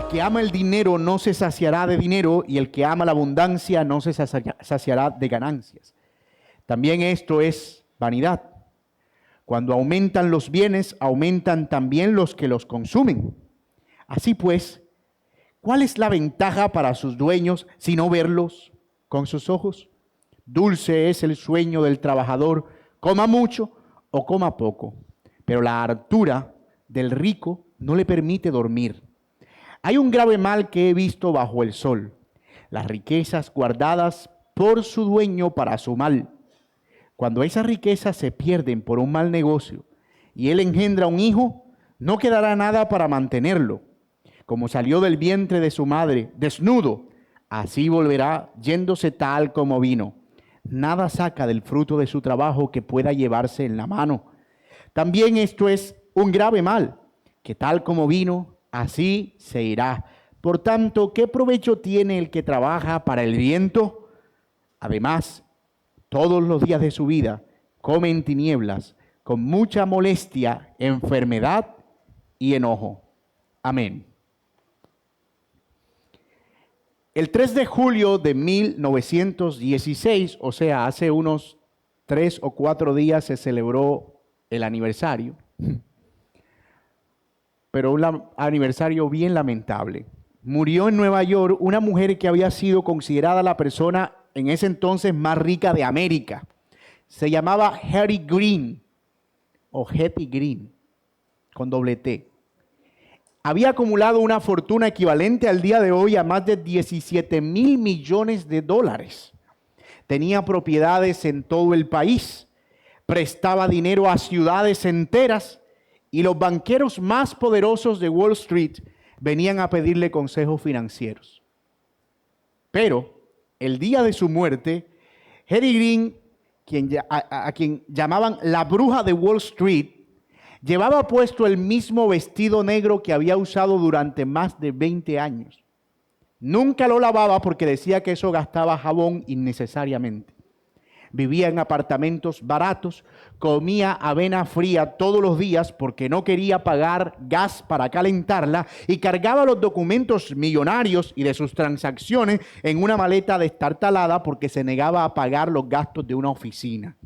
que ama el dinero no se saciará de dinero, y el que ama la abundancia no se saciará de ganancias. También esto es vanidad. Cuando aumentan los bienes, aumentan también los que los consumen. Así pues, ¿cuál es la ventaja para sus dueños si no verlos con sus ojos? Dulce es el sueño del trabajador, coma mucho o coma poco, pero la hartura del rico no le permite dormir. Hay un grave mal que he visto bajo el sol: las riquezas guardadas por su dueño para su mal. Cuando esas riquezas se pierden por un mal negocio y él engendra un hijo, no quedará nada para mantenerlo. Como salió del vientre de su madre desnudo, así volverá yéndose tal como vino. Nada saca del fruto de su trabajo que pueda llevarse en la mano. También esto es un grave mal, que tal como vino, así se irá. Por tanto, ¿qué provecho tiene el que trabaja para el viento? Además, todos los días de su vida come en tinieblas, con mucha molestia, enfermedad y enojo. Amén. El 3 de julio de 1916, o sea, hace unos 3 o 4 días se celebró el aniversario, pero un aniversario bien lamentable. Murió en Nueva York una mujer que había sido considerada la persona en ese entonces más rica de América. Se llamaba Hetty Green, o Hetty Green, con doble T. Había acumulado una fortuna equivalente al día de hoy a más de 17,000 millones de dólares. Tenía propiedades en todo el país, prestaba dinero a ciudades enteras, y los banqueros más poderosos de Wall Street venían a pedirle consejos financieros. Pero el día de su muerte, Hetty Green, a quien llamaban la bruja de Wall Street, llevaba puesto el mismo vestido negro que había usado durante más de 20 años. Nunca lo lavaba porque decía que eso gastaba jabón innecesariamente. Vivía en apartamentos baratos, comía avena fría todos los días porque no quería pagar gas para calentarla, y cargaba los documentos millonarios y de sus transacciones en una maleta destartalada porque se negaba a pagar los gastos de una oficina.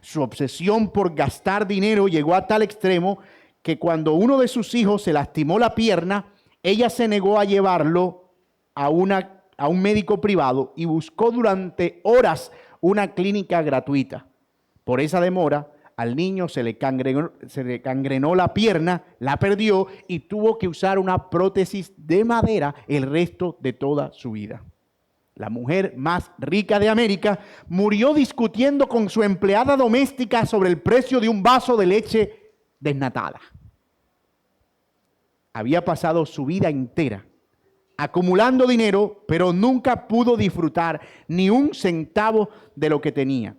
Su obsesión por gastar dinero llegó a tal extremo que cuando uno de sus hijos se lastimó la pierna, ella se negó a llevarlo a un médico privado y buscó durante horas una clínica gratuita. Por esa demora, al niño se le cangrenó la pierna, la perdió y tuvo que usar una prótesis de madera el resto de toda su vida. La mujer más rica de América murió discutiendo con su empleada doméstica sobre el precio de un vaso de leche desnatada. Había pasado su vida entera acumulando dinero, pero nunca pudo disfrutar ni un centavo de lo que tenía.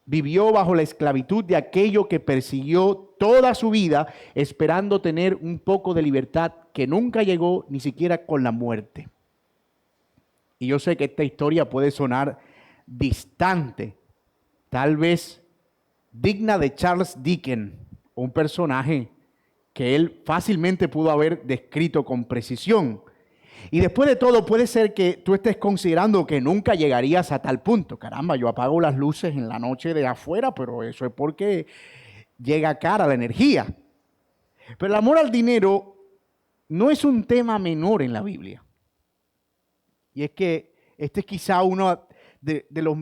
Vivió bajo la esclavitud de aquello que persiguió toda su vida, esperando tener un poco de libertad que nunca llegó ni siquiera con la muerte. Y yo sé que esta historia puede sonar distante, tal vez digna de Charles Dickens, un personaje que él fácilmente pudo haber descrito con precisión. Y después de todo, puede ser que tú estés considerando que nunca llegarías a tal punto. Caramba, yo apago las luces en la noche de afuera, pero eso es porque llega cara la energía. Pero el amor al dinero no es un tema menor en la Biblia. Y es que este es quizá uno de los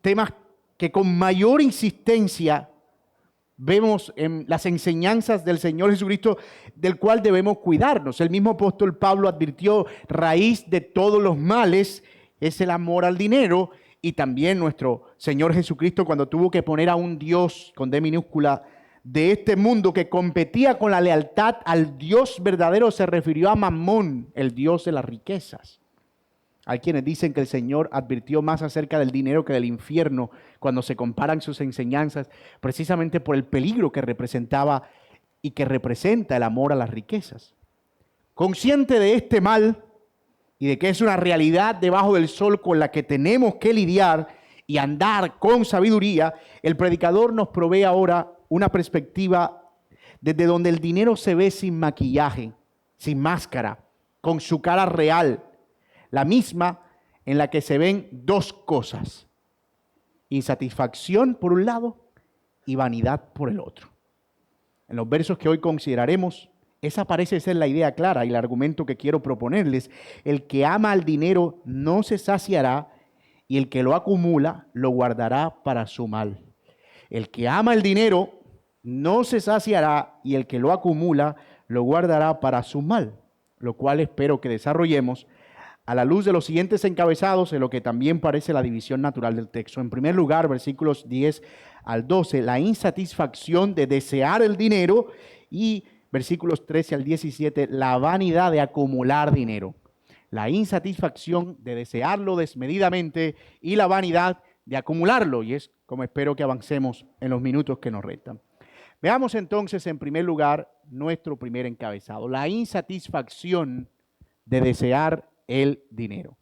temas que con mayor insistencia vemos en las enseñanzas del Señor Jesucristo, del cual debemos cuidarnos. El mismo apóstol Pablo advirtió: raíz de todos los males es el amor al dinero. Y también nuestro Señor Jesucristo, cuando tuvo que poner a un Dios con D minúscula de este mundo que competía con la lealtad al Dios verdadero, se refirió a Mamón, el Dios de las riquezas. Hay quienes dicen que el Señor advirtió más acerca del dinero que del infierno cuando se comparan sus enseñanzas, precisamente por el peligro que representaba y que representa el amor a las riquezas. Consciente de este mal y de que es una realidad debajo del sol con la que tenemos que lidiar y andar con sabiduría, el predicador nos provee ahora una perspectiva desde donde el dinero se ve sin maquillaje, sin máscara, con su cara real, la misma en la que se ven dos cosas: insatisfacción por un lado y vanidad por el otro. En los versos que hoy consideraremos, esa parece ser la idea clara y el argumento que quiero proponerles. El que ama al dinero no se saciará, y el que lo acumula lo guardará para su mal. El que ama el dinero no se saciará, y el que lo acumula lo guardará para su mal, lo cual espero que desarrollemos a la luz de los siguientes encabezados, en lo que también parece la división natural del texto. En primer lugar, versículos 10 al 12, la insatisfacción de desear el dinero, y versículos 13 al 17, la vanidad de acumular dinero. La insatisfacción de desearlo desmedidamente y la vanidad de acumularlo, y es como espero que avancemos en los minutos que nos restan. Veamos entonces en primer lugar nuestro primer encabezado, la insatisfacción de desear el dinero.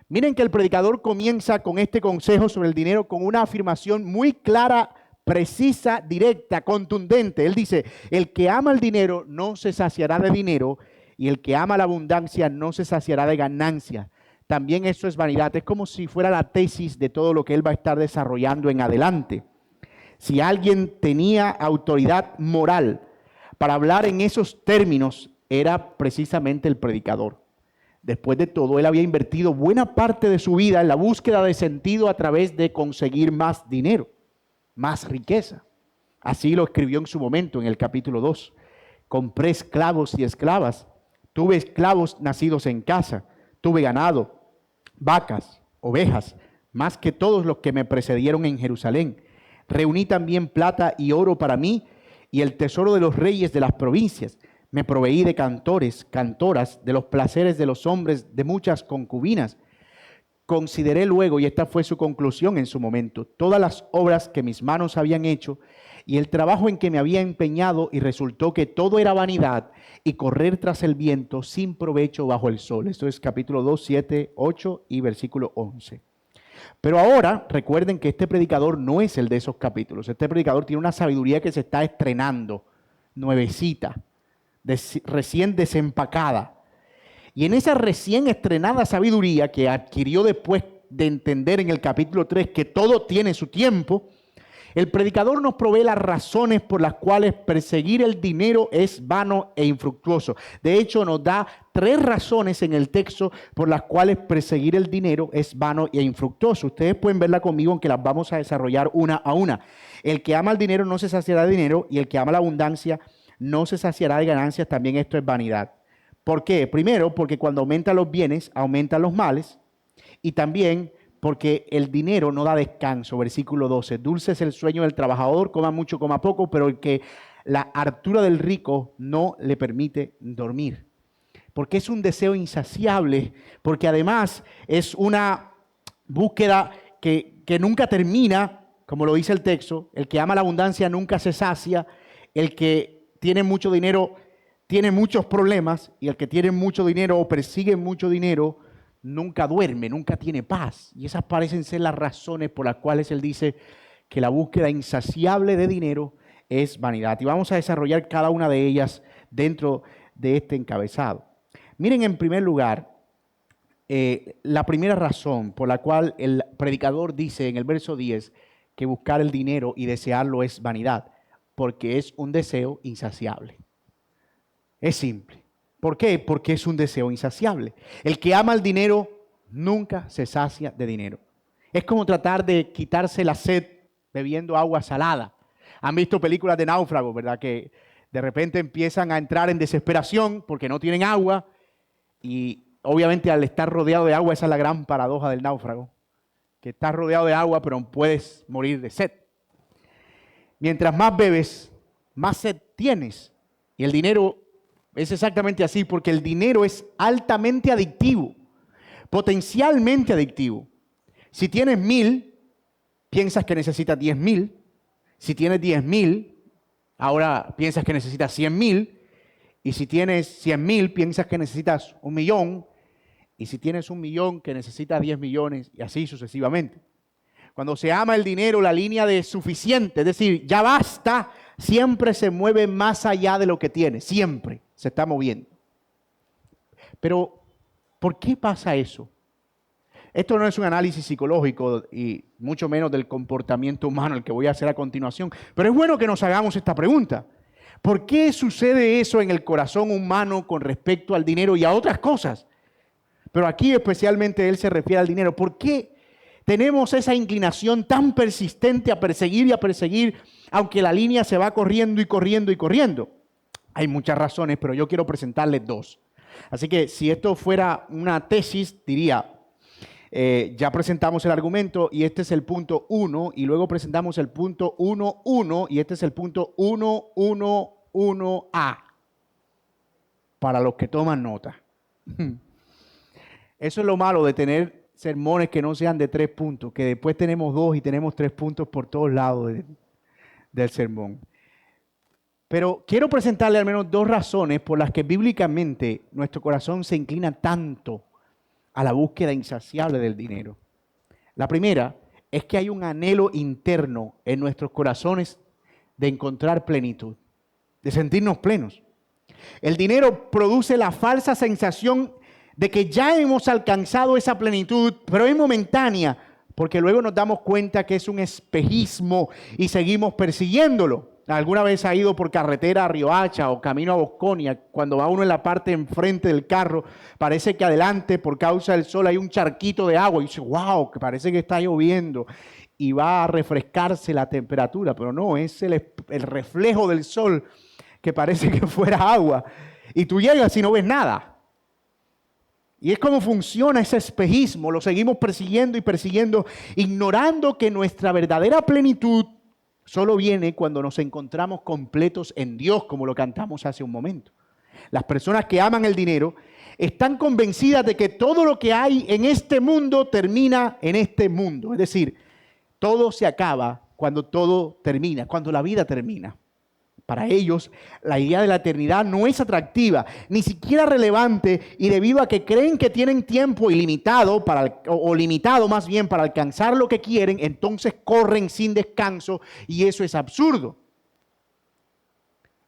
Miren que el predicador comienza con este consejo sobre el dinero con una afirmación muy clara, precisa, directa, contundente. Él dice: el que ama el dinero no se saciará de dinero, y el que ama la abundancia no se saciará de ganancia. También eso es vanidad. Es como si fuera la tesis de todo lo que él va a estar desarrollando en adelante. Si alguien tenía autoridad moral para hablar en esos términos, era precisamente el predicador. Después de todo, él había invertido buena parte de su vida en la búsqueda de sentido a través de conseguir más dinero, más riqueza. Así lo escribió en su momento en el capítulo 2. Compré esclavos y esclavas. Tuve esclavos nacidos en casa. Tuve ganado, vacas, ovejas, más que todos los que me precedieron en Jerusalén. Reuní también plata y oro para mí y el tesoro de los reyes de las provincias. Me proveí de cantores, cantoras, de los placeres de los hombres, de muchas concubinas. Consideré luego, y esta fue su conclusión en su momento, todas las obras que mis manos habían hecho y el trabajo en que me había empeñado, y resultó que todo era vanidad y correr tras el viento sin provecho bajo el sol. Esto es capítulo 2, 7, 8 y versículo 11. Pero ahora recuerden que este predicador no es el de esos capítulos. Este predicador tiene una sabiduría que se está estrenando, nuevecita, recién desempacada. Y en esa recién estrenada sabiduría que adquirió después de entender en el capítulo 3 que todo tiene su tiempo, el predicador nos provee las razones por las cuales perseguir el dinero es vano e infructuoso. De hecho, nos da 3 razones en el texto por las cuales perseguir el dinero es vano e infructuoso. Ustedes pueden verla conmigo, aunque las vamos a desarrollar una a una. El que ama el dinero no se saciará de dinero, y el que ama la abundancia no se saciará de ganancias. También esto es vanidad. ¿Por qué? Primero, porque cuando aumentan los bienes, aumentan los males. Y también porque el dinero no da descanso. Versículo 12. Dulce es el sueño del trabajador, coma mucho, coma poco, pero el que la hartura del rico no le permite dormir. Porque es un deseo insaciable, porque además es una búsqueda que nunca termina, como lo dice el texto. El que ama la abundancia nunca se sacia. El que tiene mucho dinero tiene muchos problemas, y el que tiene mucho dinero o persigue mucho dinero nunca duerme, nunca tiene paz. Y esas parecen ser las razones por las cuales él dice que la búsqueda insaciable de dinero es vanidad. Y vamos a desarrollar cada una de ellas dentro de este encabezado. Miren, en primer lugar, la primera razón por la cual el predicador dice en el verso 10 que buscar el dinero y desearlo es vanidad, porque es un deseo insaciable. Es simple. ¿Por qué? Porque es un deseo insaciable. El que ama el dinero nunca se sacia de dinero. Es como tratar de quitarse la sed bebiendo agua salada. Han visto películas de náufragos, ¿verdad? Que de repente empiezan a entrar en desesperación porque no tienen agua, y obviamente al estar rodeado de agua, esa es la gran paradoja del náufrago, que estás rodeado de agua pero puedes morir de sed. Mientras más bebes, más sed tienes. Y el dinero es exactamente así, porque el dinero es altamente adictivo, potencialmente adictivo. Si tienes 1,000, piensas que necesitas 10,000. Si tienes 10,000, ahora piensas que necesitas 100,000. Y si tienes 100,000, piensas que necesitas 1,000,000. Y si tienes 1,000,000, que necesitas 10 millones, y así sucesivamente. Cuando se ama el dinero, la línea de suficiente, es decir, ya basta, siempre se mueve más allá de lo que tiene, siempre se está moviendo. Pero, ¿por qué pasa eso? Esto no es un análisis psicológico y mucho menos del comportamiento humano el que voy a hacer a continuación, pero es bueno que nos hagamos esta pregunta. ¿Por qué sucede eso en el corazón humano con respecto al dinero y a otras cosas? Pero aquí especialmente él se refiere al dinero. ¿Por qué tenemos esa inclinación tan persistente a perseguir y a perseguir, aunque la línea se va corriendo y corriendo y corriendo? Hay muchas razones, pero yo quiero presentarles dos. Así que si esto fuera una tesis, diría, ya presentamos el argumento y este es el punto 1, y luego presentamos el punto 1.1 y este es el punto 1.1.1a, para los que toman nota. Eso es lo malo de tener sermones que no sean de 3 puntos, que después tenemos 2 y tenemos 3 puntos por todos lados del sermón. Pero quiero presentarle al menos 2 razones por las que bíblicamente nuestro corazón se inclina tanto a la búsqueda insaciable del dinero. La primera es que hay un anhelo interno en nuestros corazones de encontrar plenitud, de sentirnos plenos. El dinero produce la falsa sensación de que ya hemos alcanzado esa plenitud, pero es momentánea, porque luego nos damos cuenta que es un espejismo y seguimos persiguiéndolo. ¿Alguna vez ha ido por carretera a Riohacha o camino a Bosconia? Cuando va uno en la parte de enfrente del carro, parece que adelante, por causa del sol, hay un charquito de agua. Y dice, wow, que parece que está lloviendo. Y va a refrescarse la temperatura, pero no, es el reflejo del sol que parece que fuera agua. Y tú llegas y no ves nada. Y es como funciona ese espejismo. Lo seguimos persiguiendo y persiguiendo, ignorando que nuestra verdadera plenitud solo viene cuando nos encontramos completos en Dios, como lo cantamos hace un momento. Las personas que aman el dinero están convencidas de que todo lo que hay en este mundo termina en este mundo. Es decir, todo se acaba cuando todo termina, cuando la vida termina. Para ellos, la idea de la eternidad no es atractiva, ni siquiera relevante, y debido a que creen que tienen tiempo ilimitado, o limitado más bien, para alcanzar lo que quieren, entonces corren sin descanso, y eso es absurdo.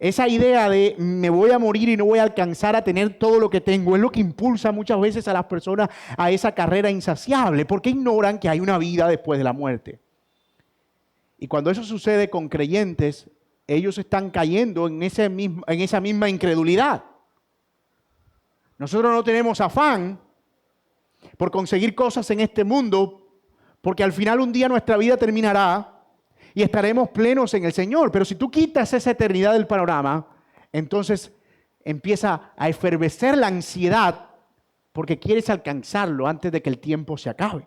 Esa idea de me voy a morir y no voy a alcanzar a tener todo lo que tengo es lo que impulsa muchas veces a las personas a esa carrera insaciable, porque ignoran que hay una vida después de la muerte. Y cuando eso sucede con creyentes, ellos están cayendo en esa misma incredulidad. Nosotros no tenemos afán por conseguir cosas en este mundo, porque al final un día nuestra vida terminará y estaremos plenos en el Señor. Pero si tú quitas esa eternidad del panorama, entonces empieza a efervecer la ansiedad porque quieres alcanzarlo antes de que el tiempo se acabe.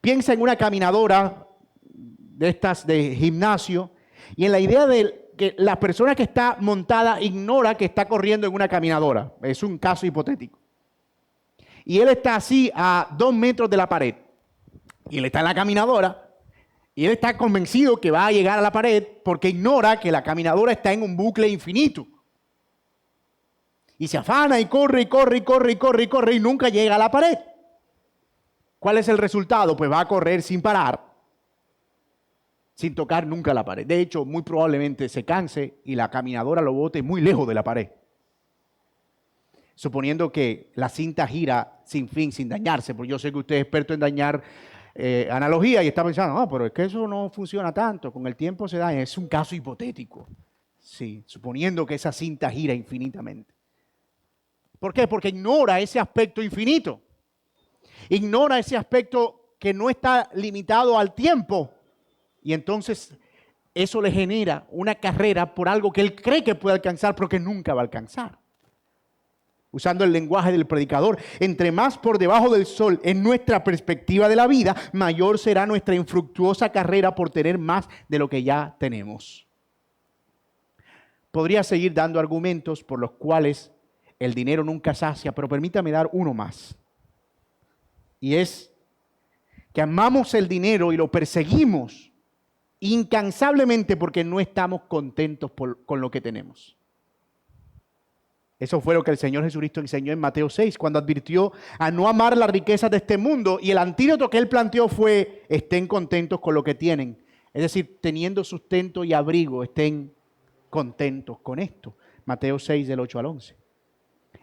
Piensa en una caminadora de estas de gimnasio, y en la idea de que la persona que está montada ignora que está corriendo en una caminadora. Es un caso hipotético. Y él está así a 2 metros de la pared. Y él está en la caminadora. Y él está convencido que va a llegar a la pared porque ignora que la caminadora está en un bucle infinito. Y se afana y corre y corre y corre y corre y corre y nunca llega a la pared. ¿Cuál es el resultado? Pues va a correr sin parar, sin tocar nunca la pared. De hecho, muy probablemente se canse y la caminadora lo bote muy lejos de la pared. Suponiendo que la cinta gira sin fin, sin dañarse, porque yo sé que usted es experto en dañar analogía y está pensando, no, pero es que eso no funciona tanto, con el tiempo se daña. Es un caso hipotético, sí, suponiendo que esa cinta gira infinitamente. ¿Por qué? Porque ignora ese aspecto infinito. Ignora ese aspecto que no está limitado al tiempo. Y entonces eso le genera una carrera por algo que él cree que puede alcanzar, pero que nunca va a alcanzar. Usando el lenguaje del predicador, entre más por debajo del sol en nuestra perspectiva de la vida, mayor será nuestra infructuosa carrera por tener más de lo que ya tenemos. Podría seguir dando argumentos por los cuales el dinero nunca sacia, pero permítame dar uno más. Y es que amamos el dinero y lo perseguimos incansablemente porque no estamos contentos con lo que tenemos. Eso fue lo que el Señor Jesucristo enseñó en Mateo 6, cuando advirtió a no amar las riquezas de este mundo. Y el antídoto que Él planteó fue, estén contentos con lo que tienen. Es decir, teniendo sustento y abrigo, estén contentos con esto. Mateo 6, del 8 al 11.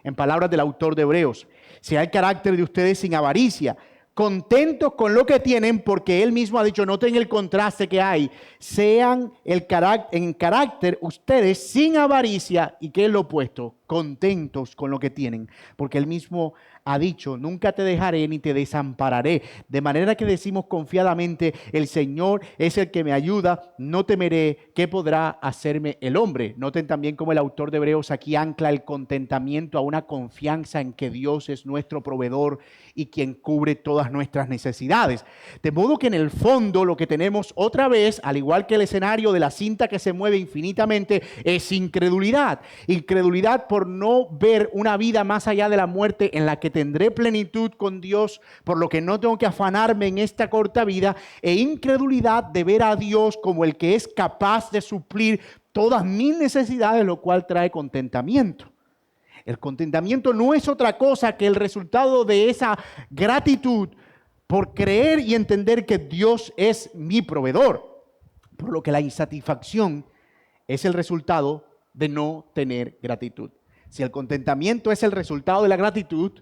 en palabras del autor de Hebreos. Sea el carácter de ustedes sin avaricia, contentos con lo que tienen, porque él mismo ha dicho, noten el contraste que hay, sean en carácter ustedes sin avaricia, y ¿qué es lo opuesto? Contentos con lo que tienen, porque él mismo ha dicho, nunca te dejaré ni te desampararé. De manera que decimos confiadamente, el Señor es el que me ayuda, no temeré, ¿qué podrá hacerme el hombre? Noten también cómo el autor de Hebreos aquí ancla el contentamiento a una confianza en que Dios es nuestro proveedor y quien cubre todas nuestras necesidades. De modo que en el fondo lo que tenemos otra vez, al igual que el escenario de la cinta que se mueve infinitamente, es incredulidad. Incredulidad por no ver una vida más allá de la muerte en la que tendré plenitud con Dios, por lo que no tengo que afanarme en esta corta vida, e incredulidad de ver a Dios como el que es capaz de suplir todas mis necesidades, lo cual trae contentamiento. El contentamiento no es otra cosa que el resultado de esa gratitud por creer y entender que Dios es mi proveedor, por lo que la insatisfacción es el resultado de no tener gratitud. Si el contentamiento es el resultado de la gratitud,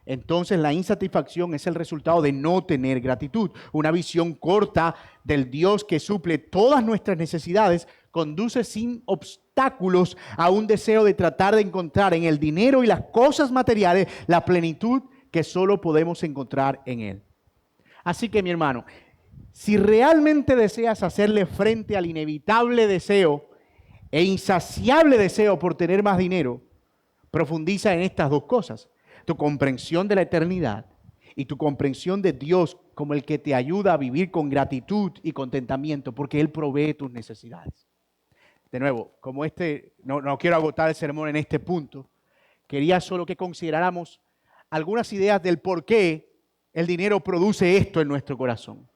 entonces la insatisfacción es el resultado de no tener gratitud. Una visión corta del Dios que suple todas nuestras necesidades conduce sin obstáculos a un deseo de tratar de encontrar en el dinero y las cosas materiales la plenitud que solo podemos encontrar en Él. Así que, mi hermano, si realmente deseas hacerle frente al inevitable deseo e insaciable deseo por tener más dinero, profundiza en estas dos cosas: tu comprensión de la eternidad y tu comprensión de Dios como el que te ayuda a vivir con gratitud y contentamiento, porque Él provee tus necesidades. De nuevo, como no quiero agotar el sermón en este punto, quería solo que consideráramos algunas ideas del por qué el dinero produce esto en nuestro corazón.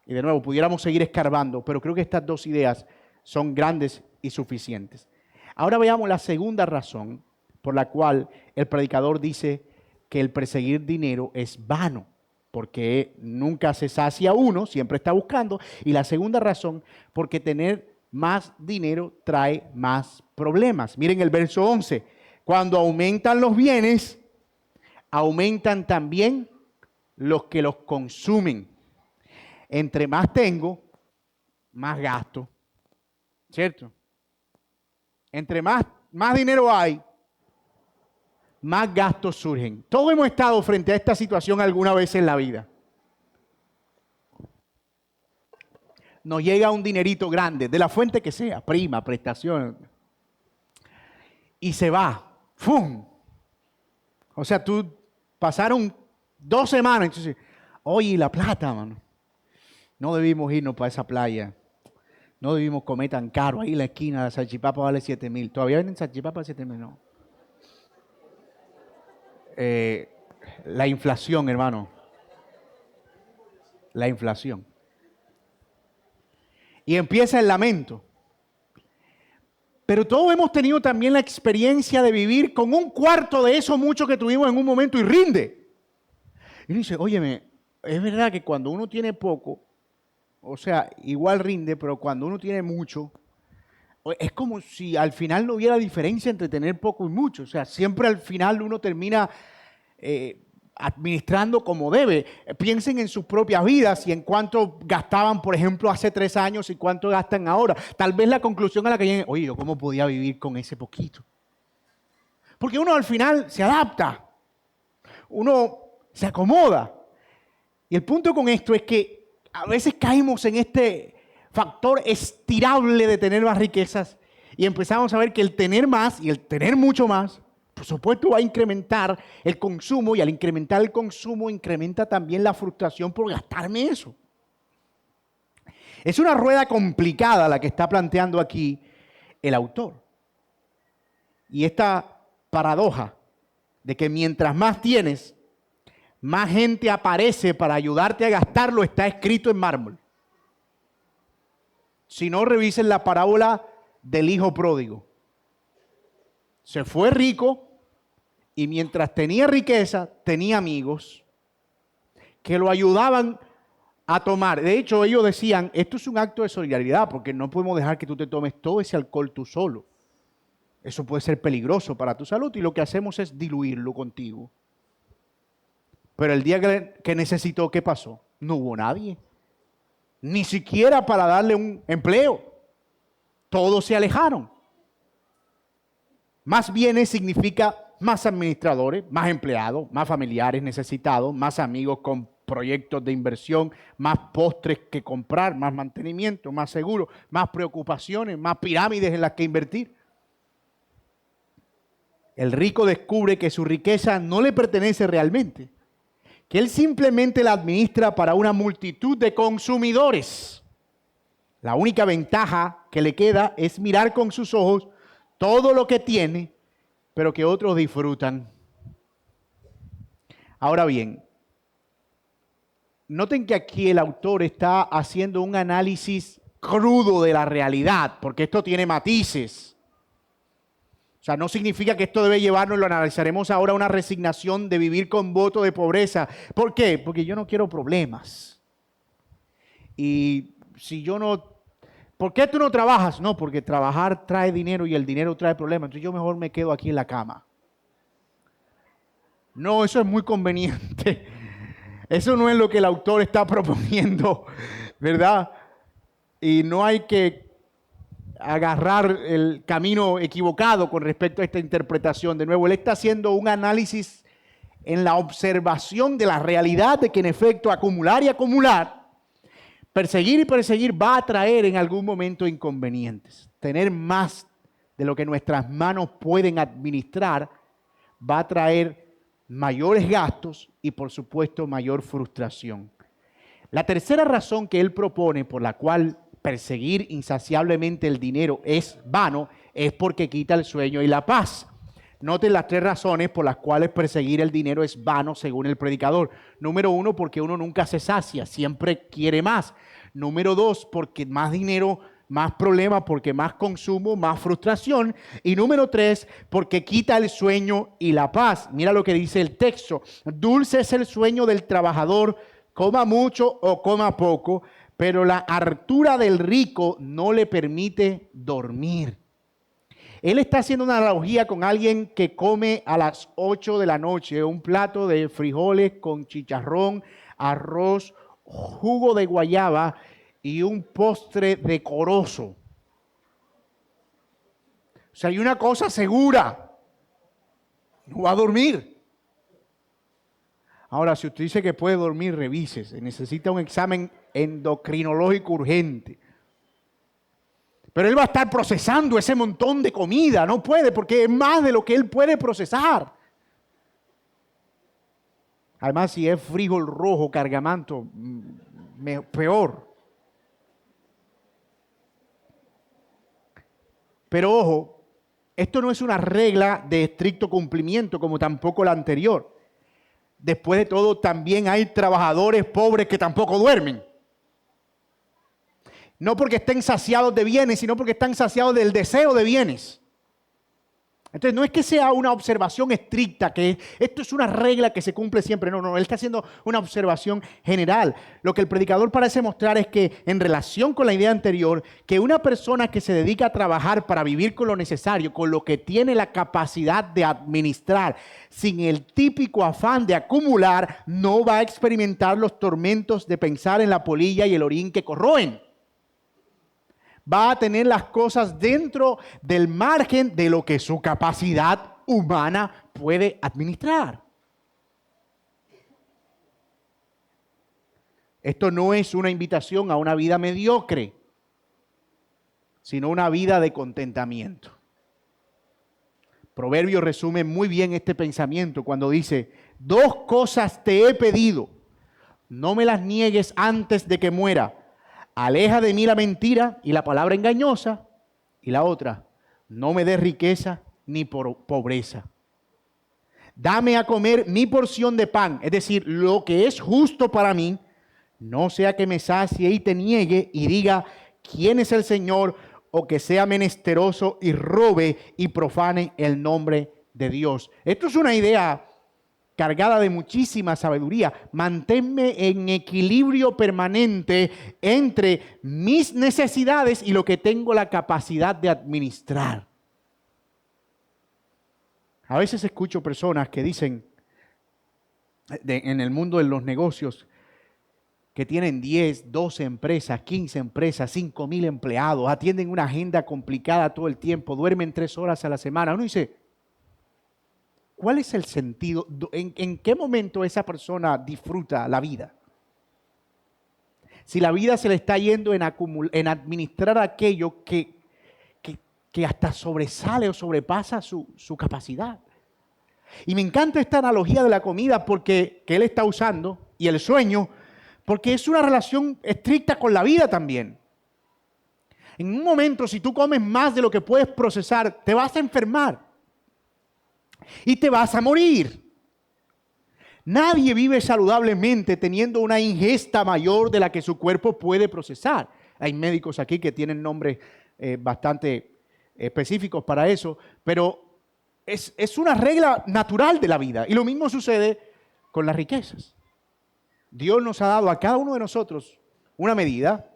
Y de nuevo, pudiéramos seguir escarbando, pero creo que estas dos ideas son grandes y suficientes. Ahora veamos la segunda razón por la cual el predicador dice que el perseguir dinero es vano, porque nunca se sacia uno, siempre está buscando. Y la segunda razón, porque tener más dinero trae más problemas. Miren el verso 11, cuando aumentan los bienes, aumentan también los que los consumen. Entre más tengo, más gasto, ¿cierto? Entre más dinero hay, más gastos surgen. Todos hemos estado frente a esta situación alguna vez en la vida. Nos llega un dinerito grande, de la fuente que sea, prima, prestación, y se va. ¡Fum! O sea, pasaron 2 semanas, entonces, oye, la plata, mano. No debimos irnos para esa playa. No debimos comer tan caro. Ahí en la esquina la salchipapa vale 7,000. ¿Todavía venden salchipapa a 7,000? No. La inflación, hermano. La inflación. Y empieza el lamento. Pero todos hemos tenido también la experiencia de vivir con un cuarto de eso mucho que tuvimos en un momento y rinde. Y uno dice, óyeme, es verdad que cuando uno tiene poco, o sea, igual rinde, pero cuando uno tiene mucho, es como si al final no hubiera diferencia entre tener poco y mucho. O sea, siempre al final uno termina administrando como debe. Piensen en sus propias vidas y en cuánto gastaban, por ejemplo, hace 3 años y cuánto gastan ahora. Tal vez la conclusión a la que lleguen, oye, ¿yo cómo podía vivir con ese poquito? Porque uno al final se adapta, uno se acomoda. Y el punto con esto es que a veces caímos en este factor estirable de tener más riquezas y empezamos a ver que el tener más y el tener mucho más, por supuesto, va a incrementar el consumo, y al incrementar el consumo incrementa también la frustración por gastarme eso. Es una rueda complicada la que está planteando aquí el autor. Y esta paradoja de que mientras más tienes, más gente aparece para ayudarte a gastarlo, está escrito en mármol. Si no, revisen la parábola del hijo pródigo. Se fue rico y mientras tenía riqueza, tenía amigos que lo ayudaban a tomar. De hecho, ellos decían, esto es un acto de solidaridad porque no podemos dejar que tú te tomes todo ese alcohol tú solo. Eso puede ser peligroso para tu salud y lo que hacemos es diluirlo contigo. Pero el día que necesitó, ¿qué pasó? No hubo nadie. Ni siquiera para darle un empleo. Todos se alejaron. Más bienes significa más administradores, más empleados, más familiares necesitados, más amigos con proyectos de inversión, más postres que comprar, más mantenimiento, más seguro, más preocupaciones, más pirámides en las que invertir. El rico descubre que su riqueza no le pertenece realmente, que él simplemente la administra para una multitud de consumidores. La única ventaja que le queda es mirar con sus ojos todo lo que tiene, pero que otros disfrutan. Ahora bien, noten que aquí el autor está haciendo un análisis crudo de la realidad, porque esto tiene matices. O sea, no significa que esto debe llevarnos, lo analizaremos ahora, a una resignación de vivir con voto de pobreza. ¿Por qué? Porque yo no quiero problemas. Y si yo no... ¿Por qué tú no trabajas? No, porque trabajar trae dinero y el dinero trae problemas. Entonces yo mejor me quedo aquí en la cama. No, eso es muy conveniente. Eso no es lo que el autor está proponiendo, ¿verdad? Y no hay que agarrar el camino equivocado con respecto a esta interpretación. De nuevo, él está haciendo un análisis en la observación de la realidad de que en efecto acumular y acumular, perseguir y perseguir va a traer en algún momento inconvenientes. Tener más de lo que nuestras manos pueden administrar va a traer mayores gastos y por supuesto mayor frustración. La tercera razón que él propone por la cual perseguir insaciablemente el dinero es vano es porque quita el sueño y la paz. Noten las tres razones por las cuales perseguir el dinero es vano según el predicador. Número uno, porque uno nunca se sacia, siempre quiere más. Número dos, porque más dinero, más problemas, porque más consumo, más frustración. Y número tres, porque quita el sueño y la paz. Mira lo que dice el texto. Dulce es el sueño del trabajador, coma mucho o coma poco, pero la hartura del rico no le permite dormir. Él está haciendo una analogía con alguien que come a las 8 de la noche un plato de frijoles con chicharrón, arroz, jugo de guayaba y un postre decoroso. O sea, hay una cosa segura. No va a dormir. Ahora, si usted dice que puede dormir, revísese. Necesita un examen endocrinológico urgente. Pero él va a estar procesando ese montón de comida. No puede, porque es más de lo que él puede procesar. Además, si es frijol rojo, cargamanto, peor. Pero ojo, esto no es una regla de estricto cumplimiento como tampoco la anterior. Después de todo, también hay trabajadores pobres que tampoco duermen. No porque estén saciados de bienes, sino porque están saciados del deseo de bienes. Entonces, no es que sea una observación estricta, que esto es una regla que se cumple siempre. No, él está haciendo una observación general. Lo que el predicador parece mostrar es que, en relación con la idea anterior, que una persona que se dedica a trabajar para vivir con lo necesario, con lo que tiene la capacidad de administrar, sin el típico afán de acumular, no va a experimentar los tormentos de pensar en la polilla y el orín que corroen. Va a tener las cosas dentro del margen de lo que su capacidad humana puede administrar. Esto no es una invitación a una vida mediocre, sino una vida de contentamiento. Proverbio resume muy bien este pensamiento cuando dice: dos cosas te he pedido, no me las niegues antes de que muera. Aleja de mí la mentira y la palabra engañosa. Y la otra, no me des riqueza ni pobreza. Dame a comer mi porción de pan, es decir, lo que es justo para mí, no sea que me sacie y te niegue y diga, ¿quién es el Señor? O que sea menesteroso y robe y profane el nombre de Dios. Esto es una idea cargada de muchísima sabiduría. Manténme en equilibrio permanente entre mis necesidades y lo que tengo la capacidad de administrar. A veces escucho personas que dicen en el mundo de los negocios que tienen 10, 12 empresas, 15 empresas, 5,000 empleados, atienden una agenda complicada todo el tiempo, duermen 3 horas a la semana. Uno dice, ¿cuál es el sentido? ¿En qué momento esa persona disfruta la vida? Si la vida se le está yendo en administrar aquello que hasta sobresale o sobrepasa su capacidad. Y me encanta esta analogía de la comida que él está usando y el sueño, porque es una relación estricta con la vida también. En un momento, si tú comes más de lo que puedes procesar, te vas a enfermar y te vas a morir. Nadie vive saludablemente teniendo una ingesta mayor de la que su cuerpo puede procesar. Hay médicos aquí que tienen nombres bastante específicos para eso, pero es una regla natural de la vida. Y lo mismo sucede con las riquezas. Dios nos ha dado a cada uno de nosotros una medida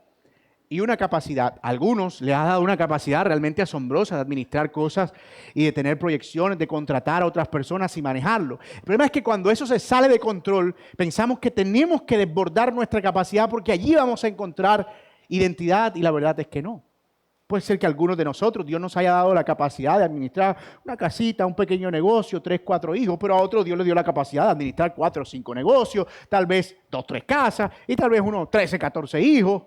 y una capacidad. A algunos les ha dado una capacidad realmente asombrosa de administrar cosas y de tener proyecciones, de contratar a otras personas y manejarlo. El problema es que cuando eso se sale de control, pensamos que tenemos que desbordar nuestra capacidad porque allí vamos a encontrar identidad y la verdad es que no. Puede ser que algunos de nosotros, Dios nos haya dado la capacidad de administrar una casita, un pequeño negocio, 3, 4 hijos, pero a otros Dios le dio la capacidad de administrar 4 o 5 negocios, tal vez 2, 3 casas y tal vez unos 13, 14 hijos,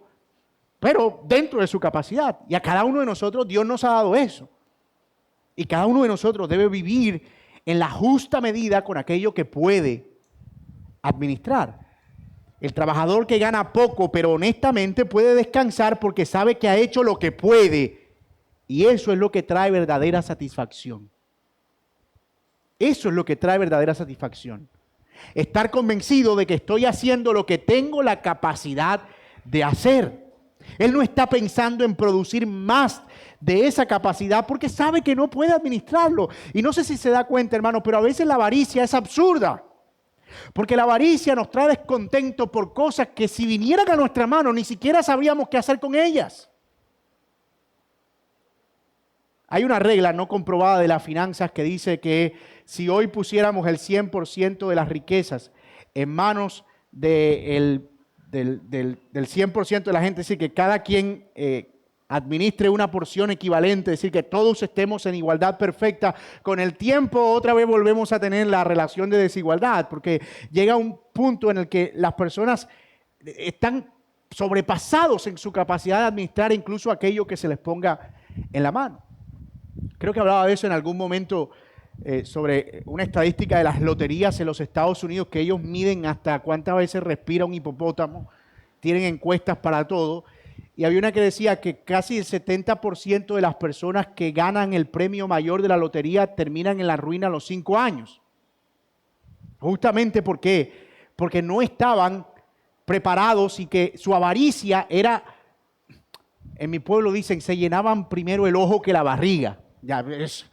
pero dentro de su capacidad. Y a cada uno de nosotros Dios nos ha dado eso. Y cada uno de nosotros debe vivir en la justa medida con aquello que puede administrar. El trabajador que gana poco, pero honestamente puede descansar porque sabe que ha hecho lo que puede. Y eso es lo que trae verdadera satisfacción. Eso es lo que trae verdadera satisfacción. Estar convencido de que estoy haciendo lo que tengo la capacidad de hacer. Él no está pensando en producir más de esa capacidad porque sabe que no puede administrarlo. Y no sé si se da cuenta, hermano, pero a veces la avaricia es absurda. Porque la avaricia nos trae descontento por cosas que si vinieran a nuestra mano ni siquiera sabríamos qué hacer con ellas. Hay una regla no comprobada de las finanzas que dice que si hoy pusiéramos el 100% de las riquezas en manos del 100% de la gente, es decir, que cada quien administre una porción equivalente, es decir, que todos estemos en igualdad perfecta, con el tiempo otra vez volvemos a tener la relación de desigualdad, porque llega un punto en el que las personas están sobrepasados en su capacidad de administrar incluso aquello que se les ponga en la mano. Creo que hablaba de eso en algún momento sobre una estadística de las loterías en los Estados Unidos, que ellos miden hasta cuántas veces respira un hipopótamo, tienen encuestas para todo. Y había una que decía que casi el 70% de las personas que ganan el premio mayor de la lotería terminan en la ruina a los 5 años. Justamente porque no estaban preparados y que su avaricia era, en mi pueblo dicen, se llenaban primero el ojo que la barriga. Ya es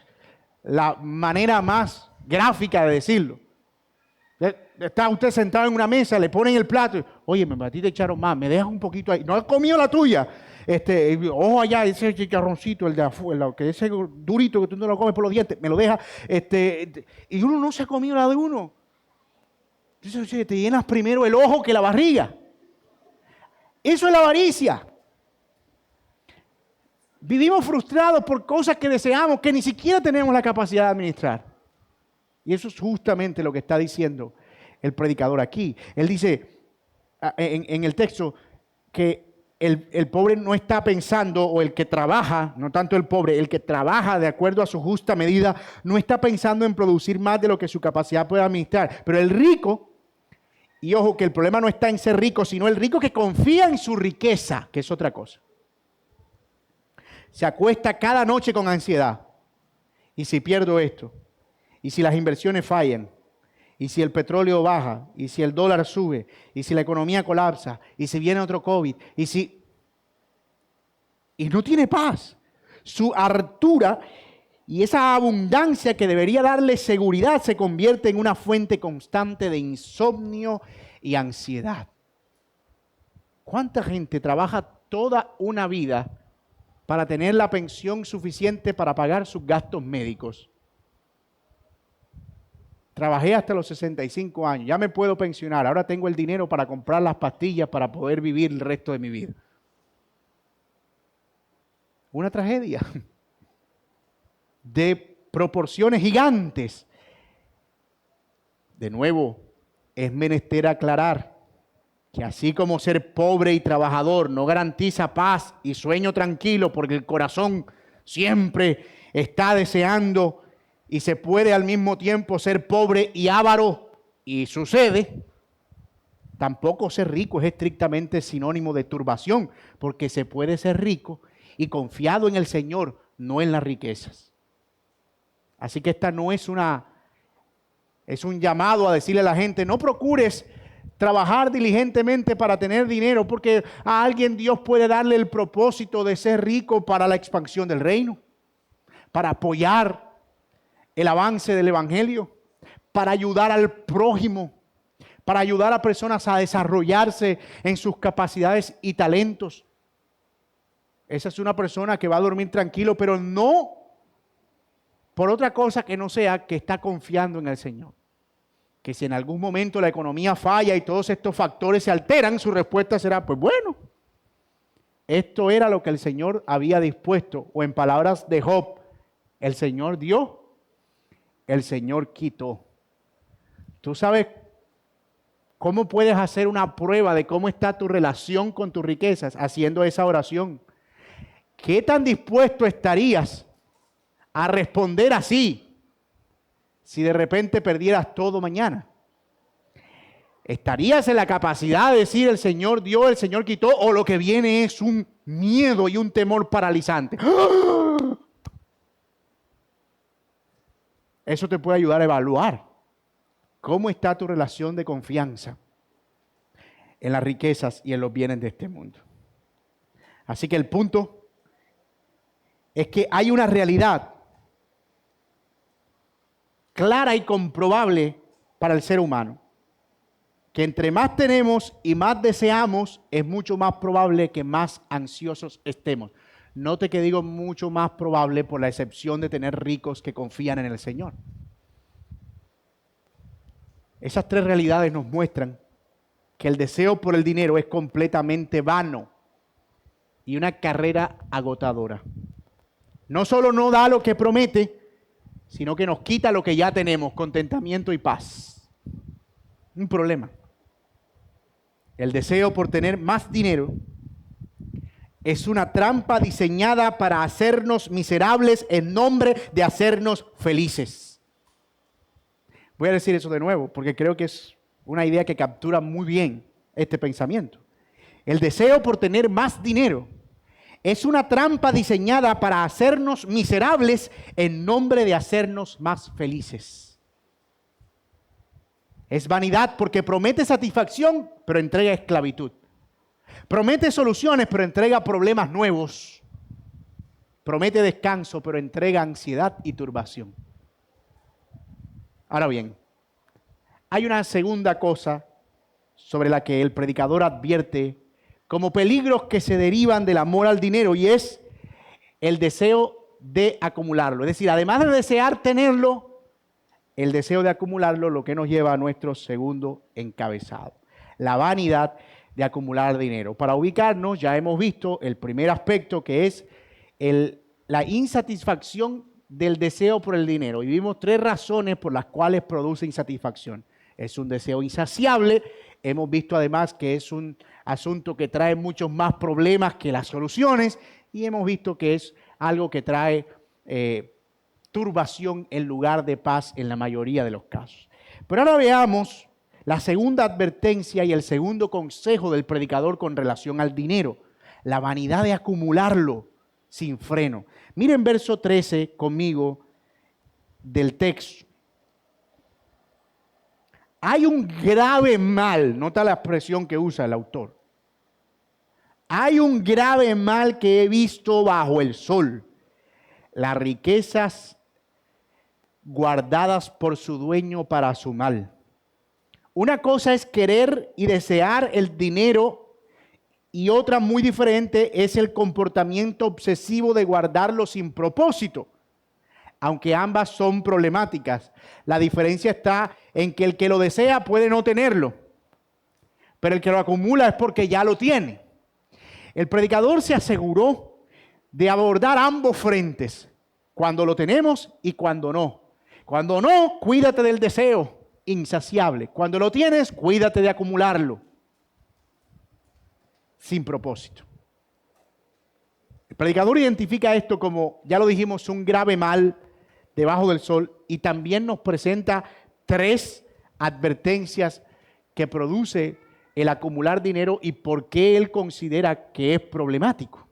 la manera más gráfica de decirlo. Está usted sentado en una mesa, le ponen el plato, y, oye, a ti te echaron más, me dejas un poquito ahí, no has comido la tuya, ojo allá, ese chicharroncito, ese durito que tú no lo comes por los dientes, me lo dejas, y uno no se ha comido la de uno. Entonces, oye, te llenas primero el ojo que la barriga. Eso es la avaricia. Vivimos frustrados por cosas que deseamos, que ni siquiera tenemos la capacidad de administrar. Y eso es justamente lo que está diciendo el predicador aquí. Él dice en el texto que el pobre no está pensando, o el que trabaja, no tanto el pobre, el que trabaja de acuerdo a su justa medida, no está pensando en producir más de lo que su capacidad puede administrar. Pero el rico, y ojo que el problema no está en ser rico, sino el rico que confía en su riqueza, que es otra cosa. Se acuesta cada noche con ansiedad. ¿Y si pierdo esto? ¿Y si las inversiones fallan? ¿Y si el petróleo baja? ¿Y si el dólar sube? ¿Y si la economía colapsa? ¿Y si viene otro COVID? Y no tiene paz. Su hartura y esa abundancia que debería darle seguridad se convierte en una fuente constante de insomnio y ansiedad. ¿Cuánta gente trabaja toda una vida para tener la pensión suficiente para pagar sus gastos médicos? Trabajé hasta los 65 años, ya me puedo pensionar, ahora tengo el dinero para comprar las pastillas para poder vivir el resto de mi vida. Una tragedia de proporciones gigantes. De nuevo, es menester aclarar que así como ser pobre y trabajador no garantiza paz y sueño tranquilo, porque el corazón siempre está deseando y se puede al mismo tiempo ser pobre y avaro, y sucede, tampoco ser rico es estrictamente sinónimo de turbación, porque se puede ser rico y confiado en el Señor, no en las riquezas. Así que esta no es es un llamado a decirle a la gente, no procures trabajar diligentemente para tener dinero, porque a alguien Dios puede darle el propósito de ser rico para la expansión del reino, para apoyar el avance del evangelio, para ayudar al prójimo, para ayudar a personas a desarrollarse en sus capacidades y talentos. Esa es una persona que va a dormir tranquilo, pero no por otra cosa que no sea que está confiando en el Señor. Que si en algún momento la economía falla y todos estos factores se alteran, su respuesta será, pues bueno, esto era lo que el Señor había dispuesto. O en palabras de Job, el Señor dio, el Señor quitó. Tú sabes cómo puedes hacer una prueba de cómo está tu relación con tus riquezas haciendo esa oración. ¿Qué tan dispuesto estarías a responder así si de repente perdieras todo mañana? ¿Estarías en la capacidad de decir el Señor dio, el Señor quitó, o lo que viene es un miedo y un temor paralizante? Eso te puede ayudar a evaluar cómo está tu relación de confianza en las riquezas y en los bienes de este mundo. Así que el punto es que hay una realidad clara y comprobable para el ser humano, que entre más tenemos y más deseamos, es mucho más probable que más ansiosos estemos. Note que digo mucho más probable por la excepción de tener ricos que confían en el Señor. Esas tres realidades nos muestran que el deseo por el dinero es completamente vano y una carrera agotadora. No solo no da lo que promete, sino que nos quita lo que ya tenemos, contentamiento y paz. Un problema. El deseo por tener más dinero es una trampa diseñada para hacernos miserables en nombre de hacernos felices. Voy a decir eso de nuevo, porque creo que es una idea que captura muy bien este pensamiento. El deseo por tener más dinero es una trampa diseñada para hacernos miserables en nombre de hacernos más felices. Es vanidad porque promete satisfacción, pero entrega esclavitud. Promete soluciones, pero entrega problemas nuevos. Promete descanso, pero entrega ansiedad y turbación. Ahora bien, hay una segunda cosa sobre la que el predicador advierte como peligros que se derivan del amor al dinero, y es el deseo de acumularlo. Es decir, además de desear tenerlo, el deseo de acumularlo, lo que nos lleva a nuestro segundo encabezado, la vanidad de acumular dinero. Para ubicarnos, ya hemos visto el primer aspecto, que es la insatisfacción del deseo por el dinero. Y vimos tres razones por las cuales produce insatisfacción. Es un deseo insaciable. Hemos visto además que es un asunto que trae muchos más problemas que las soluciones. Y hemos visto que es algo que trae turbación en lugar de paz en la mayoría de los casos. Pero ahora veamos la segunda advertencia y el segundo consejo del predicador con relación al dinero. La vanidad de acumularlo sin freno. Miren verso 13 conmigo del texto. Hay un grave mal, nota la expresión que usa el autor. Hay un grave mal que he visto bajo el sol. Las riquezas guardadas por su dueño para su mal. Una cosa es querer y desear el dinero y otra muy diferente es el comportamiento obsesivo de guardarlo sin propósito. aunque ambas son problemáticas. La diferencia está en que el que lo desea puede no tenerlo, pero el que lo acumula es porque ya lo tiene. El predicador se aseguró de abordar ambos frentes, cuando lo tenemos y cuando no. Cuando no, cuídate del deseo insaciable. Cuando lo tienes, cuídate de acumularlo sin propósito. El predicador identifica esto como, ya lo dijimos, un grave mal debajo del sol, y también nos presenta 3 advertencias que produce el acumular dinero y por qué él considera que es problemático.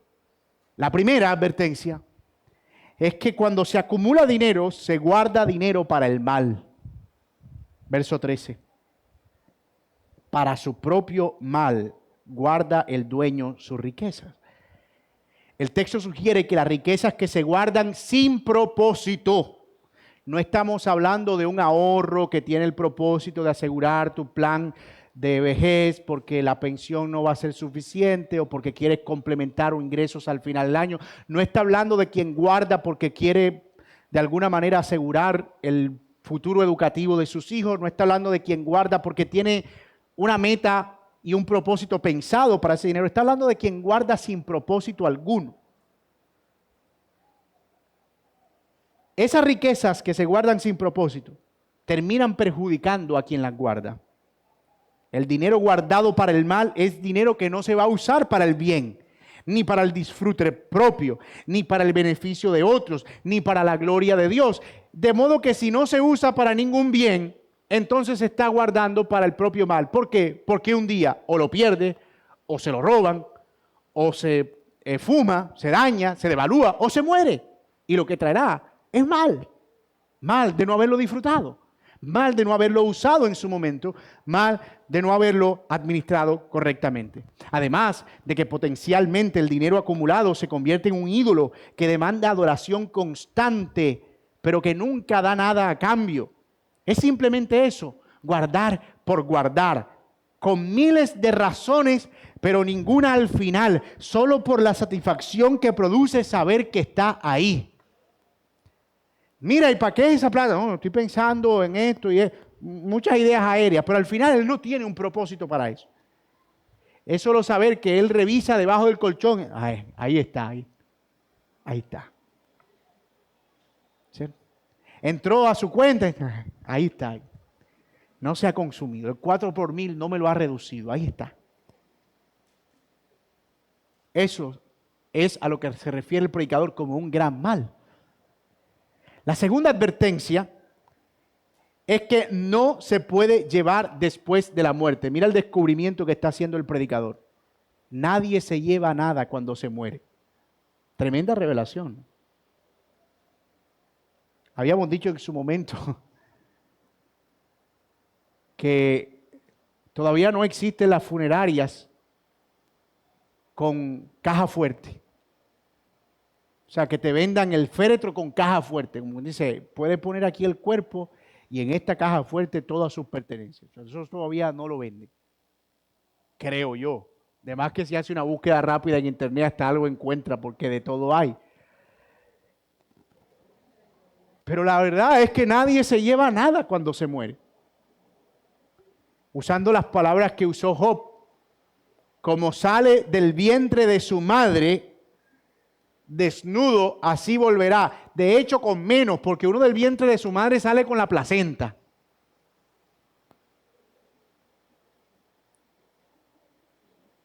La primera advertencia es que cuando se acumula dinero, se guarda dinero para el mal. Verso 13. Para su propio mal guarda el dueño sus riquezas. El texto sugiere que las riquezas que se guardan sin propósito, no estamos hablando de un ahorro que tiene el propósito de asegurar tu plan de vejez porque la pensión no va a ser suficiente o porque quieres complementar ingresos al final del año. No está hablando de quien guarda porque quiere de alguna manera asegurar el futuro educativo de sus hijos. No está hablando de quien guarda porque tiene una meta y un propósito pensado para ese dinero. Está hablando de quien guarda sin propósito alguno. Esas riquezas que se guardan sin propósito terminan perjudicando a quien las guarda. El dinero guardado para el mal es dinero que no se va a usar para el bien, ni para el disfrute propio, ni para el beneficio de otros, ni para la gloria de Dios. De modo que si no se usa para ningún bien, entonces se está guardando para el propio mal. ¿Por qué? Porque un día o lo pierde, o se lo roban, o se fuma, se daña, se devalúa, o se muere. Y lo que traerá es mal. Mal de no haberlo disfrutado. Mal de no haberlo usado en su momento, mal de no haberlo administrado correctamente. Además de que potencialmente el dinero acumulado se convierte en un ídolo que demanda adoración constante, pero que nunca da nada a cambio. Es simplemente eso, guardar por guardar, con miles de razones, pero ninguna al final, solo por la satisfacción que produce saber que está ahí. Mira, ¿y para qué esa plata? No, estoy pensando en esto y muchas ideas aéreas, pero al final él no tiene un propósito para eso. Es solo saber que él revisa debajo del colchón. Ahí está, ahí está. ¿Cierto? Entró a su cuenta, ahí está. No se ha consumido. El 4 por 1000 no me lo ha reducido, ahí está. Eso es a lo que se refiere el predicador como un gran mal. La segunda advertencia es que no se puede llevar después de la muerte. Mira el descubrimiento que está haciendo el predicador. Nadie se lleva nada cuando se muere. Tremenda revelación. Habíamos dicho en su momento que todavía no existen las funerarias con caja fuerte. O sea, que te vendan el féretro con caja fuerte. Como dice, puede poner aquí el cuerpo y en esta caja fuerte todas sus pertenencias. O sea, eso todavía no lo venden. Creo yo. Además que si hace una búsqueda rápida en internet hasta algo encuentra porque de todo hay. Pero la verdad es que nadie se lleva nada cuando se muere. Usando las palabras que usó Job, como sale del vientre de su madre, desnudo, así volverá. De hecho, con menos, porque uno del vientre de su madre sale con la placenta.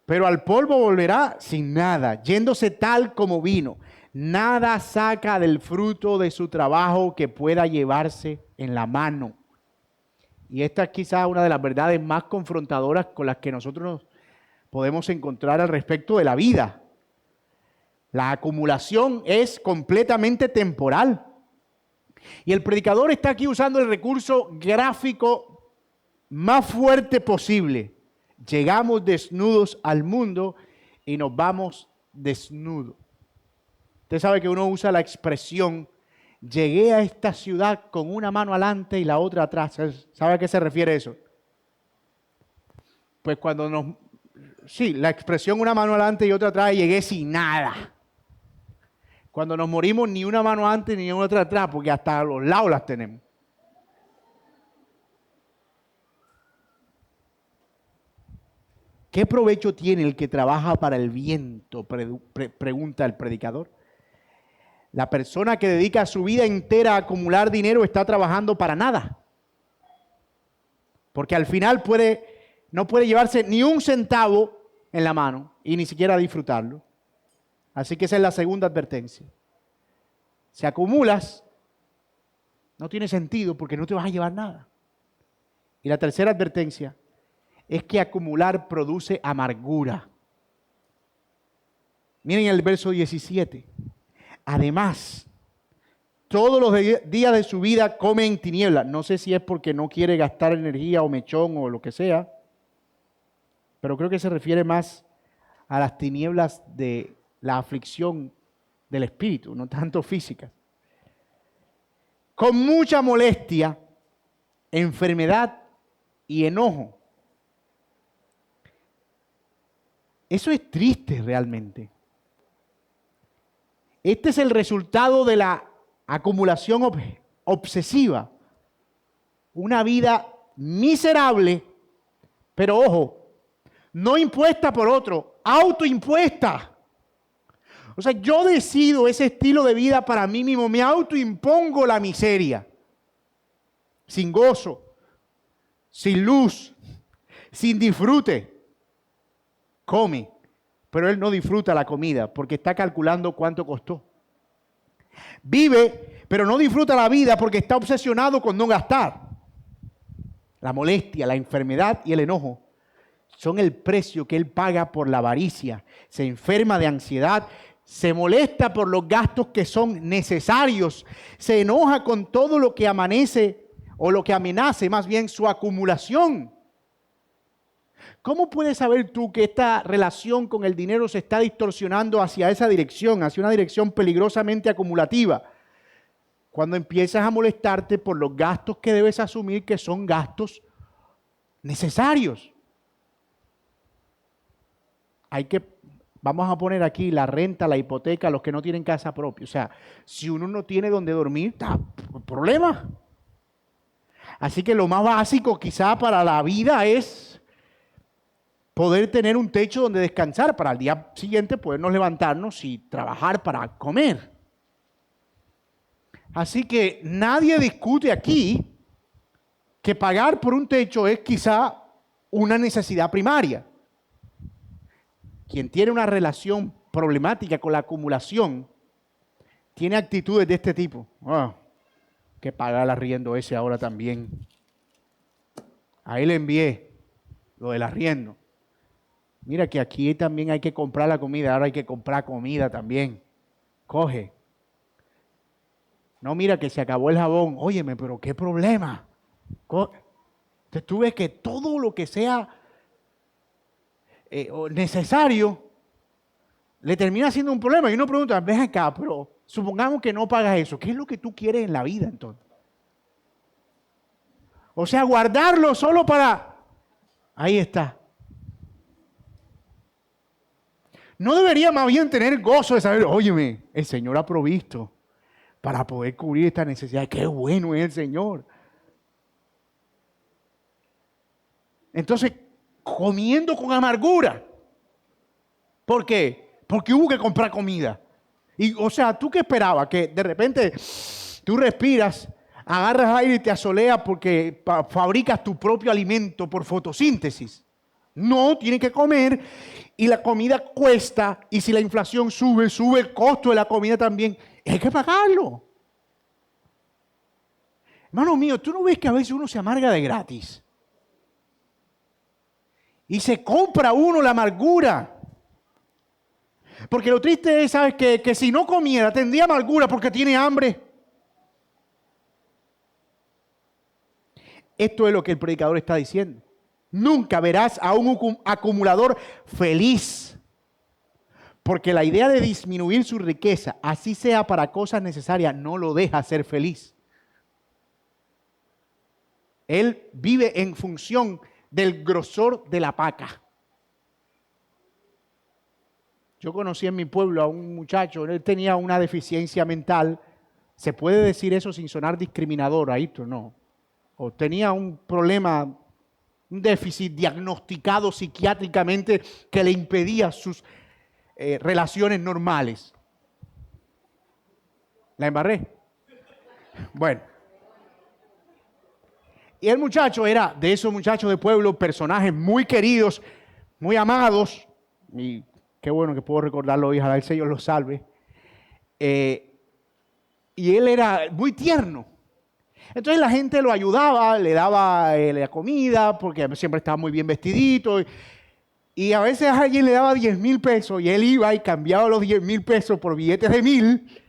Pero al polvo volverá sin nada, yéndose tal como vino. Nada saca del fruto de su trabajo que pueda llevarse en la mano. Y esta es quizás una de las verdades más confrontadoras con las que nosotros nos podemos encontrar al respecto de la vida. La acumulación es completamente temporal. Y el predicador está aquí usando el recurso gráfico más fuerte posible. Llegamos desnudos al mundo y nos vamos desnudos. Usted sabe que uno usa la expresión, llegué a esta ciudad con una mano adelante y la otra atrás. ¿Sabe a qué se refiere eso? Pues cuando la expresión una mano adelante y otra atrás, llegué sin nada. Cuando nos morimos, ni una mano antes ni otra atrás, porque hasta a los lados las tenemos. ¿Qué provecho tiene el que trabaja para el viento? Pregunta el predicador. La persona que dedica su vida entera a acumular dinero está trabajando para nada. Porque al final no puede llevarse ni un centavo en la mano y ni siquiera disfrutarlo. Así que esa es la segunda advertencia. Si acumulas, no tiene sentido porque no te vas a llevar nada. Y la tercera advertencia es que acumular produce amargura. Miren el verso 17. Además, todos los días de su vida come en tinieblas. No sé si es porque no quiere gastar energía o mechón o lo que sea, pero creo que se refiere más a las tinieblas de la aflicción del espíritu, no tanto física. Con mucha molestia, enfermedad y enojo. Eso es triste realmente. Este es el resultado de la acumulación obsesiva. Una vida miserable, pero ojo, no impuesta por otro, autoimpuesta. O sea, yo decido ese estilo de vida para mí mismo, me autoimpongo la miseria, sin gozo, sin luz, sin disfrute. Come, pero él no disfruta la comida porque está calculando cuánto costó. Vive, pero no disfruta la vida porque está obsesionado con no gastar. La molestia, la enfermedad y el enojo son el precio que él paga por la avaricia. Se enferma de ansiedad, se molesta por los gastos que son necesarios, se enoja con todo lo que amanece o lo que amenace más bien su acumulación. ¿Cómo puedes saber tú que esta relación con el dinero se está distorsionando hacia esa dirección, hacia una dirección peligrosamente acumulativa? Cuando empiezas a molestarte por los gastos que debes asumir que son gastos necesarios. Vamos a poner aquí la renta, la hipoteca, los que no tienen casa propia. O sea, si uno no tiene donde dormir, está problema. Así que lo más básico quizá para la vida es poder tener un techo donde descansar para al día siguiente podernos levantarnos y trabajar para comer. Así que nadie discute aquí que pagar por un techo es quizá una necesidad primaria. Quien tiene una relación problemática con la acumulación tiene actitudes de este tipo. Que pagar el arriendo ese ahora también. Ahí le envié lo del arriendo. Mira que aquí también hay que comprar la comida, ahora hay que comprar comida también. Coge. No, mira que se acabó el jabón. Óyeme, pero qué problema. Entonces tú ves que todo lo que sea necesario le termina siendo un problema. Y uno pregunta, ven acá, pero supongamos que no pagas eso. ¿Qué es lo que tú quieres en la vida entonces? O sea, guardarlo solo para... Ahí está. ¿No debería más bien tener gozo de saber, óyeme, el Señor ha provisto para poder cubrir esta necesidad? ¡Qué bueno es el Señor! Entonces, comiendo con amargura. ¿Por qué? Porque hubo que comprar comida. Y, o sea, ¿tú qué esperabas? Que de repente tú respiras, agarras aire y te asoleas porque fabricas tu propio alimento por fotosíntesis. No, tienes que comer y la comida cuesta y si la inflación sube, sube el costo de la comida también. Hay que pagarlo. Hermano mío, ¿tú no ves que a veces uno se amarga de gratis? Y se compra uno la amargura. Porque lo triste es, ¿sabes? Que si no comiera tendría amargura porque tiene hambre. Esto es lo que el predicador está diciendo. Nunca verás a un acumulador feliz. Porque la idea de disminuir su riqueza, así sea para cosas necesarias, no lo deja ser feliz. Él vive en función del grosor de la paca. Yo conocí en mi pueblo a un muchacho, él tenía una deficiencia mental. ¿Se puede decir eso sin sonar discriminador, Ayrton? No. O tenía un problema, un déficit diagnosticado psiquiátricamente que le impedía sus relaciones normales. ¿La embarré? Bueno. Y el muchacho era de esos muchachos de pueblo, personajes muy queridos, muy amados, y qué bueno que puedo recordarlo hoy, ojalá el Señor lo salve. Y él era muy tierno. Entonces la gente lo ayudaba, le daba la comida, porque siempre estaba muy bien vestidito. Y a veces alguien le daba 10,000 pesos y él iba y cambiaba los 10,000 pesos por billetes de 1,000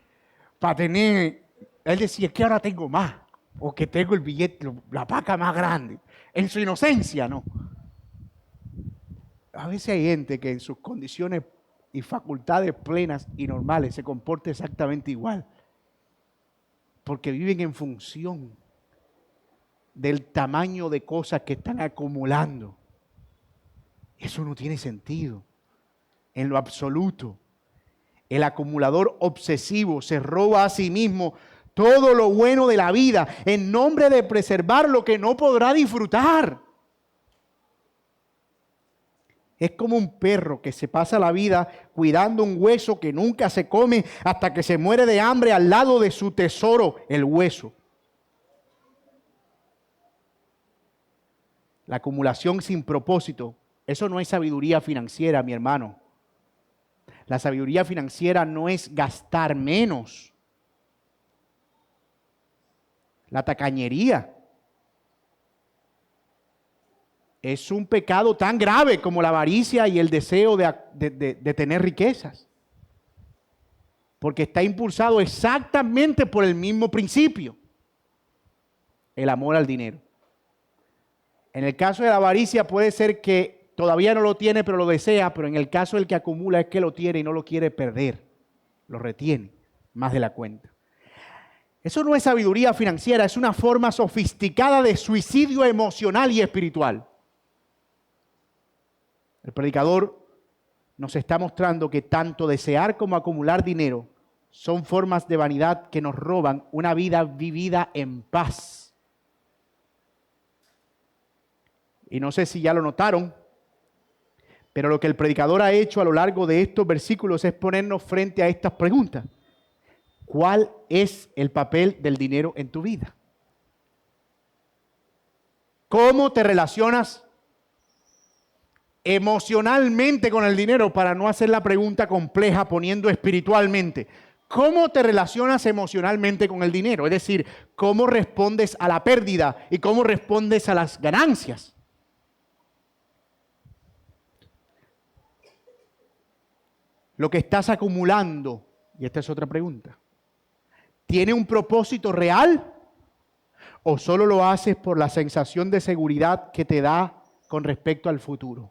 para tener. Él decía, es que ahora tengo más, o que tengo el billete, la paca más grande. En su inocencia, ¿no? A veces hay gente que en sus condiciones y facultades plenas y normales se comporta exactamente igual. Porque viven en función del tamaño de cosas que están acumulando. Eso no tiene sentido en lo absoluto. El acumulador obsesivo se roba a sí mismo todo lo bueno de la vida en nombre de preservar lo que no podrá disfrutar. Es como un perro que se pasa la vida cuidando un hueso que nunca se come hasta que se muere de hambre al lado de su tesoro, el hueso. La acumulación sin propósito, eso no es sabiduría financiera, mi hermano. La sabiduría financiera no es gastar menos. La tacañería es un pecado tan grave como la avaricia y el deseo de tener riquezas. Porque está impulsado exactamente por el mismo principio, el amor al dinero. En el caso de la avaricia puede ser que todavía no lo tiene pero lo desea, pero en el caso del que acumula es que lo tiene y no lo quiere perder, lo retiene más de la cuenta. Eso no es sabiduría financiera, es una forma sofisticada de suicidio emocional y espiritual. El predicador nos está mostrando que tanto desear como acumular dinero son formas de vanidad que nos roban una vida vivida en paz. Y no sé si ya lo notaron, pero lo que el predicador ha hecho a lo largo de estos versículos es ponernos frente a estas preguntas. ¿Cuál es el papel del dinero en tu vida? ¿Cómo te relacionas emocionalmente con el dinero? Para no hacer la pregunta compleja poniendo espiritualmente. ¿Cómo te relacionas emocionalmente con el dinero? Es decir, ¿cómo respondes a la pérdida y cómo respondes a las ganancias? Lo que estás acumulando, y esta es otra pregunta, ¿tiene un propósito real o solo lo haces por la sensación de seguridad que te da con respecto al futuro?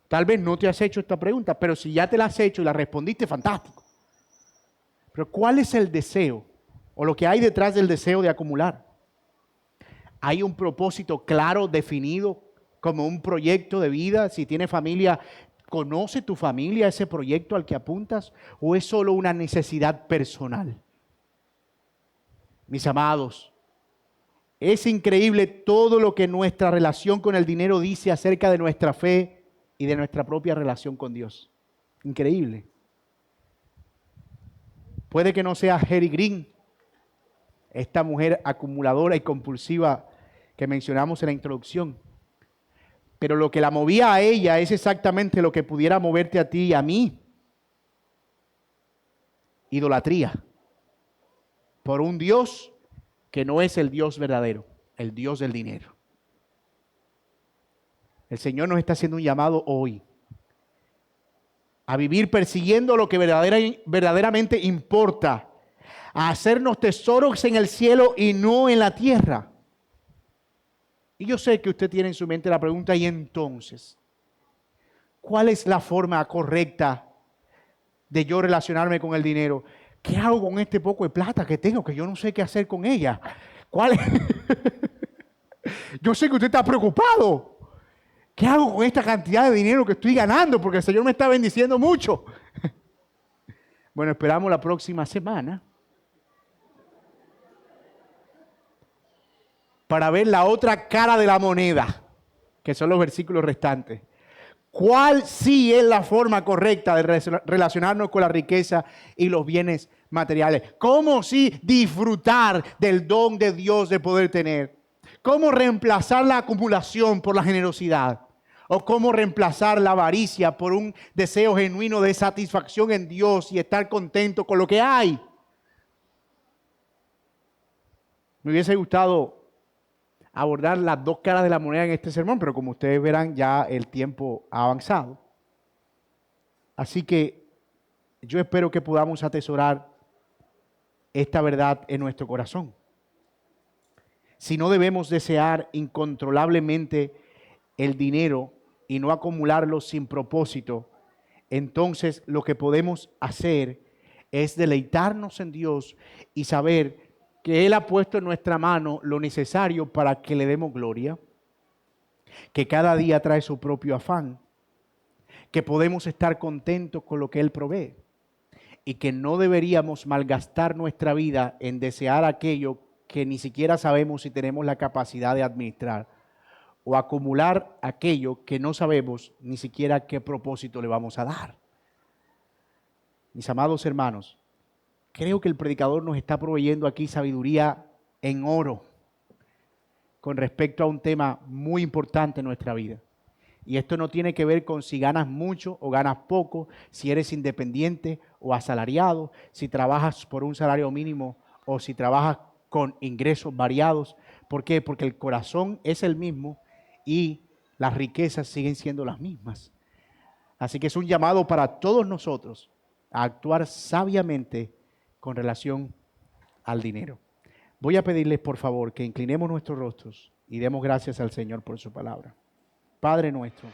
Tal vez no te has hecho esta pregunta, pero si ya te la has hecho y la respondiste, fantástico. Pero ¿cuál es el deseo o lo que hay detrás del deseo de acumular? ¿Hay un propósito claro, definido, como un proyecto de vida? Si tienes familia, ¿conoce tu familia ese proyecto al que apuntas o es solo una necesidad personal? Mis amados, es increíble todo lo que nuestra relación con el dinero dice acerca de nuestra fe y de nuestra propia relación con Dios. Increíble. Puede que no sea Harry Green, esta mujer acumuladora y compulsiva que mencionamos en la introducción, pero lo que la movía a ella es exactamente lo que pudiera moverte a ti y a mí. Idolatría por un Dios que no es el Dios verdadero, el Dios del dinero. El Señor nos está haciendo un llamado hoy a vivir persiguiendo lo que verdaderamente importa, a hacernos tesoros en el cielo y no en la tierra. Y yo sé que usted tiene en su mente la pregunta, ¿y entonces? ¿Cuál es la forma correcta de yo relacionarme con el dinero? ¿Qué hago con este poco de plata que tengo que yo no sé qué hacer con ella? ¿Cuál es? Yo sé que usted está preocupado. ¿Qué hago con esta cantidad de dinero que estoy ganando? Porque el Señor me está bendiciendo mucho. Bueno, esperamos la próxima semana para ver la otra cara de la moneda, que son los versículos restantes. ¿Cuál sí es la forma correcta de relacionarnos con la riqueza y los bienes materiales? ¿Cómo sí disfrutar del don de Dios de poder tener? ¿Cómo reemplazar la acumulación por la generosidad? ¿O cómo reemplazar la avaricia por un deseo genuino de satisfacción en Dios y estar contento con lo que hay? Me hubiese gustado abordar las dos caras de la moneda en este sermón, pero como ustedes verán, ya el tiempo ha avanzado. Así que yo espero que podamos atesorar esta verdad en nuestro corazón. Si no debemos desear incontrolablemente el dinero y no acumularlo sin propósito, entonces lo que podemos hacer es deleitarnos en Dios y saber que Él ha puesto en nuestra mano lo necesario para que le demos gloria, que cada día trae su propio afán, que podemos estar contentos con lo que Él provee y que no deberíamos malgastar nuestra vida en desear aquello que ni siquiera sabemos si tenemos la capacidad de administrar, o acumular aquello que no sabemos ni siquiera qué propósito le vamos a dar. Mis amados hermanos, creo que el predicador nos está proveyendo aquí sabiduría en oro con respecto a un tema muy importante en nuestra vida. Y esto no tiene que ver con si ganas mucho o ganas poco, si eres independiente o asalariado, si trabajas por un salario mínimo o si trabajas con ingresos variados. ¿Por qué? Porque el corazón es el mismo y las riquezas siguen siendo las mismas. Así que es un llamado para todos nosotros a actuar sabiamente con relación al dinero. Voy a pedirles, por favor, que inclinemos nuestros rostros y demos gracias al Señor por su palabra. Padre nuestro,